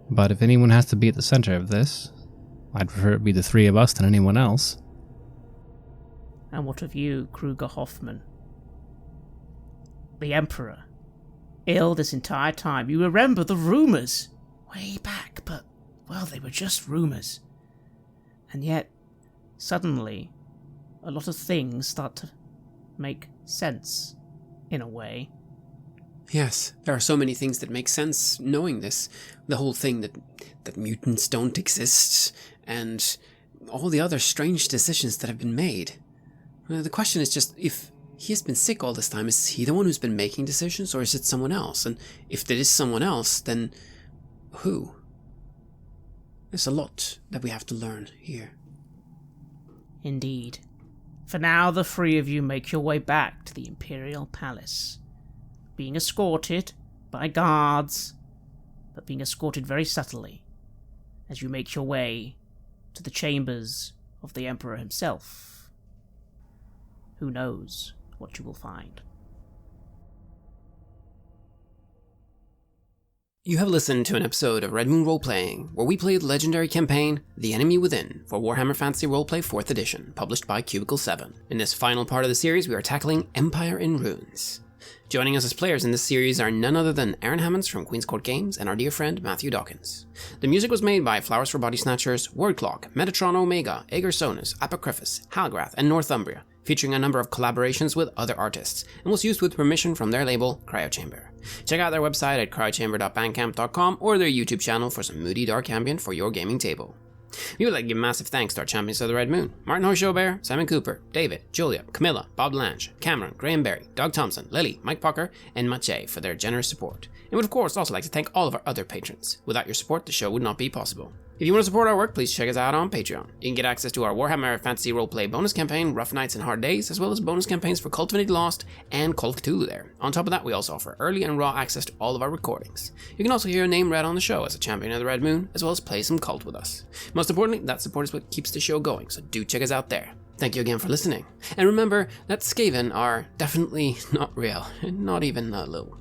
But if anyone has to be at the center of this, I'd prefer it be the 3 of us than anyone else. And what of you, Kruger Hoffman? The Emperor. Ill this entire time. You remember the rumors. Way back, but, well, they were just rumors. And yet, suddenly, a lot of things start to make sense, in a way. Yes, there are so many things that make sense knowing this. The whole thing that mutants don't exist, and all the other strange decisions that have been made. The question is just, if he has been sick all this time, is he the one who's been making decisions, or is it someone else? And if it is someone else, then who? There's a lot that we have to learn here. Indeed. For now, the 3 of you make your way back to the Imperial Palace, being escorted by guards, but being escorted very subtly, as you make your way to the chambers of the Emperor himself. Who knows what you will find. You have listened to an episode of Red Moon Roleplaying, where we played the legendary campaign, The Enemy Within, for Warhammer Fantasy Roleplay 4th Edition, published by Cubicle 7. In this final part of the series, we are tackling Empire in Ruins. Joining us as players in this series are none other than Aaron Hammonds from Queen's Court Games and our dear friend Matthew Dawkins. The music was made by Flowers for Body Snatchers, Wordclock, Metatron Omega, Ager Sonus, Apocryphus, Halgrath, and Northumbria, featuring a number of collaborations with other artists, and was used with permission from their label, Cryochamber. Check out their website at cryochamber.bandcamp.com or their YouTube channel for some moody dark ambient for your gaming table. We would like to give massive thanks to our champions of the Red Moon, Martin Heuschober, Simon Cooper, David, Julia, Camilla, Bob Lange, Cameron, Graham Barey, Doug Thomson, Lily, Mike Pucker, and Maciej for their generous support. And would of course also like to thank all of our other patrons. Without your support, the show would not be possible. If you want to support our work, please check us out on Patreon. You can get access to our Warhammer Fantasy Roleplay bonus campaign, Rough Nights and Hard Days, as well as bonus campaigns for Cult of Infinity Lost and Call of Cthulhu there. On top of that, we also offer early and raw access to all of our recordings. You can also hear your name read on the show as a champion of the Red Moon, as well as play some Cult with us. Most importantly, that support is what keeps the show going, so do check us out there. Thank you again for listening. And remember that Skaven are definitely not real, and not even a little.